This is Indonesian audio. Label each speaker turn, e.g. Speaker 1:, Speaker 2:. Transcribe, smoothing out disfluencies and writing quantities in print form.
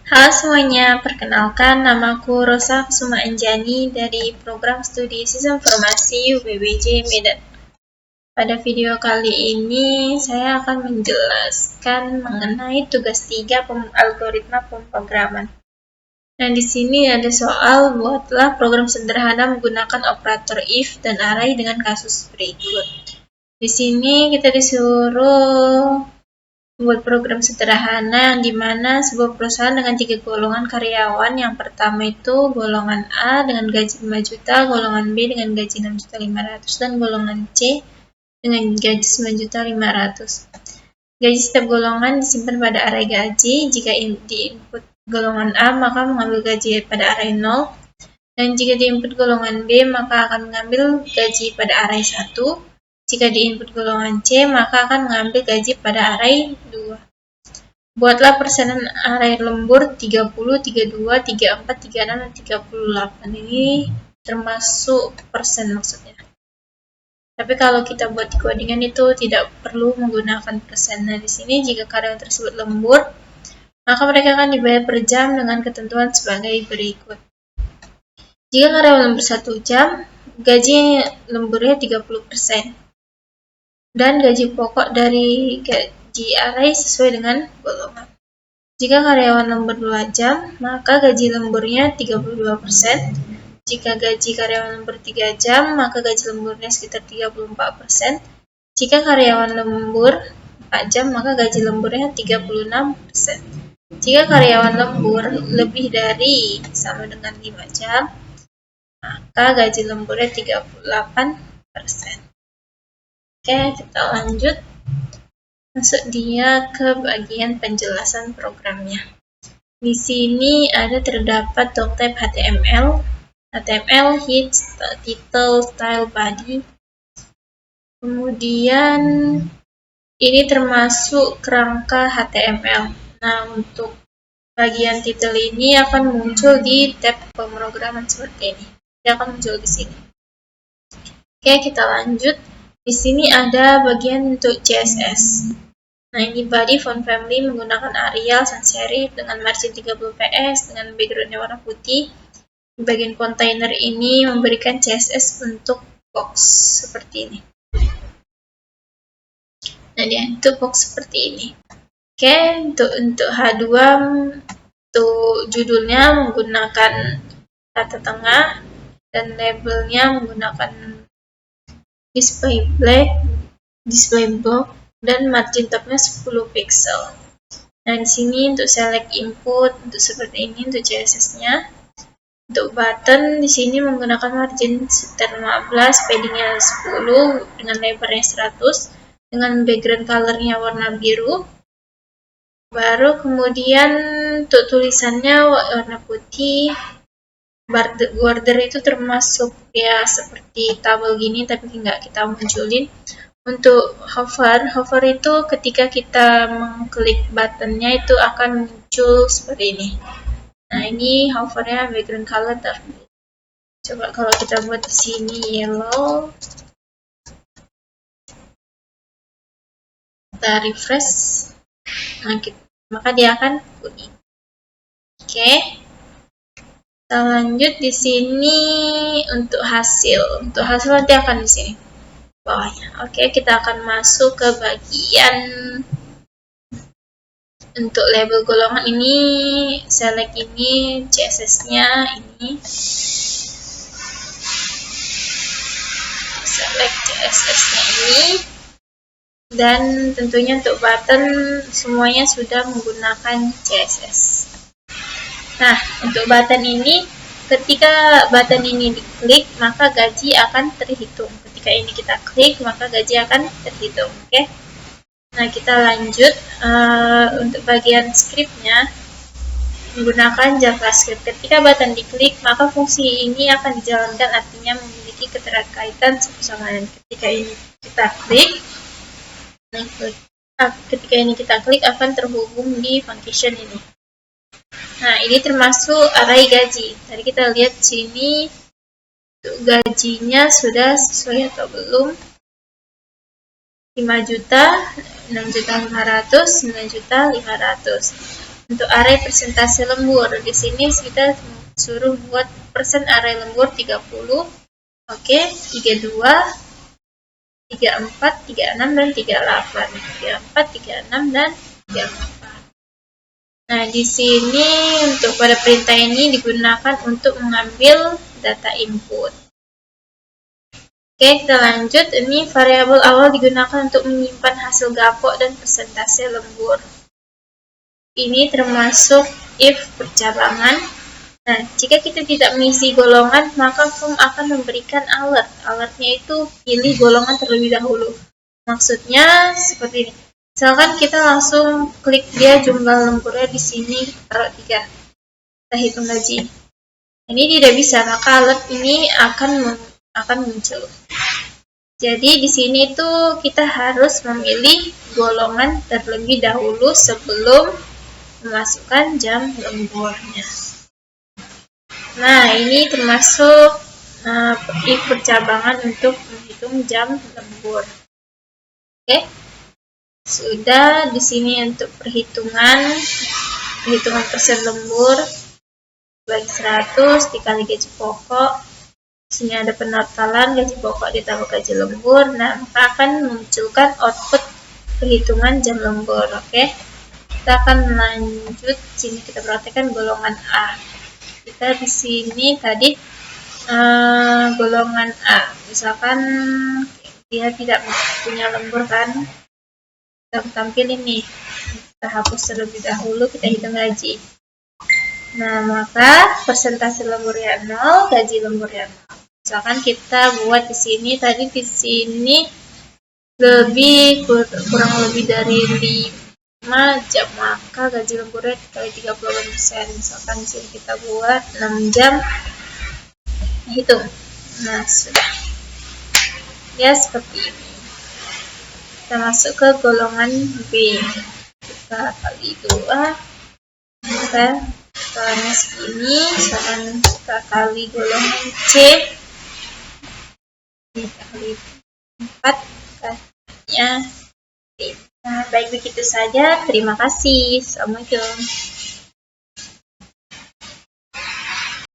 Speaker 1: Halo semuanya, perkenalkan namaku Rosa Kusuma Anjani dari program studi Sistem Informasi UPBJ Medan. Pada video kali ini saya akan menjelaskan mengenai tugas 3 algoritma pemrograman. Nah, di sini ada soal buatlah program sederhana menggunakan operator if dan array dengan kasus berikut. Di sini kita disuruh membuat program sederhana yang dimana sebuah perusahaan dengan 3 golongan karyawan. Yang pertama itu golongan A dengan gaji 5 juta, golongan B dengan gaji 6.500.000 dan golongan C dengan gaji 9.500.000. Gaji setiap golongan disimpan pada array gaji. Jika diinput golongan A maka mengambil gaji pada array 0, dan jika diinput golongan B maka akan mengambil gaji pada array 1. Jika diinput golongan C, maka akan mengambil gaji pada array 2. Buatlah persenan array lembur 30, 32, 34, 36, dan 38. Ini termasuk persen maksudnya. Tapi kalau kita buat di codingan itu tidak perlu menggunakan persen. Nah, di sini jika karyawan tersebut lembur, maka mereka akan dibayar per jam dengan ketentuan sebagai berikut. Jika karyawan lembur 1 jam, gaji lemburnya 30%. Dan gaji pokok dari gaji array sesuai dengan golongan. Jika karyawan lembur 2 jam, maka gaji lemburnya 32%. Jika gaji karyawan lembur 3 jam, maka gaji lemburnya sekitar 34%. Jika karyawan lembur 4 jam, maka gaji lemburnya 36%. Jika karyawan lembur lebih dari sama dengan 5 jam, maka gaji lemburnya 38%. Oke, kita lanjut. Masuk dia ke bagian penjelasan programnya. Di sini ada terdapat doctype HTML, head, title, style, body. Kemudian ini termasuk kerangka HTML. Nah, untuk bagian title ini akan muncul di tab pemrograman seperti ini. Dia akan muncul di sini. Oke, kita lanjut. Di sini ada bagian untuk CSS. Nah, ini body font family menggunakan Arial sans serif dengan margin 30 ps dengan backgroundnya warna putih. Di bagian kontainer ini memberikan CSS untuk box seperti ini. Nah, dia untuk box seperti ini. Oke, untuk H2 untuk judulnya menggunakan kata tengah dan labelnya menggunakan display black, display box, dan margin topnya 10 pixel. Nah, di sini untuk select input untuk seperti ini untuk CSS-nya. Untuk button di sini menggunakan margin sekitar 15, paddingnya 10 dengan lebarnya 100 dengan background colornya warna biru. Baru kemudian untuk tulisannya warna putih. Border itu termasuk ya seperti tabel gini tapi nggak kita munculin. Untuk hover itu ketika kita mengklik buttonnya itu akan muncul seperti ini. Nah, ini hovernya background color dark. Coba kalau kita buat di sini yellow, kita refresh, nah, maka dia akan kuning. Oke, kita lanjut di sini untuk hasil. Untuk hasil nanti akan di sini bawahnya. Oke, kita akan masuk ke bagian untuk label golongan ini, select ini, CSS-nya ini, select CSS-nya ini, dan tentunya untuk button semuanya sudah menggunakan CSS. Nah, untuk button ini, ketika button ini diklik, maka gaji akan terhitung. Ketika ini kita klik, maka gaji akan terhitung. Oke. Nah, kita lanjut untuk bagian scriptnya menggunakan JavaScript. Ketika button diklik, maka fungsi ini akan dijalankan, artinya memiliki keterkaitan satu sama lain. Ketika ini kita klik, akan terhubung di function ini. Nah, ini termasuk array gaji. Tadi kita lihat sini gajinya sudah sesuai atau belum. 5 juta, 6.500.000, 9.500.000. Untuk array persentase lembur, di sini kita suruh buat persen array lembur 30. Oke, 32, 34, 36 dan 38. 34, 36 dan 34. Nah, di sini untuk pada perintah ini digunakan untuk mengambil data input. Oke, kita lanjut. Ini variabel awal digunakan untuk menyimpan hasil gapok dan persentase lembur. Ini termasuk if percabangan. Nah, jika kita tidak mengisi golongan, maka form akan memberikan alert. Alertnya itu pilih golongan terlebih dahulu. Maksudnya seperti ini. Misalkan kita langsung klik dia jumlah lemburnya di sini taruh 3. Kita hitung gaji. Ini tidak bisa, maka alert ini akan muncul. Jadi di sini tuh kita harus memilih golongan terlebih dahulu sebelum memasukkan jam lemburnya. Nah, ini termasuk if percabangan untuk menghitung jam lembur. Oke. Sudah di sini untuk perhitungan persen lembur bagi 100 dikali gaji pokok. Di sini ada penattalan gaji pokok ditambah gaji lembur. Nah, maka akan memunculkan output perhitungan jam lembur. Oke. Kita akan lanjut. Sini kita perhatikan golongan A. Kita di sini tadi golongan A. Misalkan dia tidak punya lembur kan? Kita tampil ini. Kita hapus terlebih dahulu, kita hitung gaji. Nah, maka persentase lemburnya 0, gaji lemburnya 0. Misalkan kita buat di sini tadi di sini kurang lebih dari 5 jam, maka gaji lemburnya dikali 30%. Misalkan di sini kita buat 6 jam. Hitung. Nah, sudah. Ya, seperti ini. Kita masuk ke golongan B. Kita kali 2. Kita soalnya segini. Misalkan kita kali golongan C. Kita kali 4. Katanya. Nah, baik begitu saja. Terima kasih. Assalamualaikum.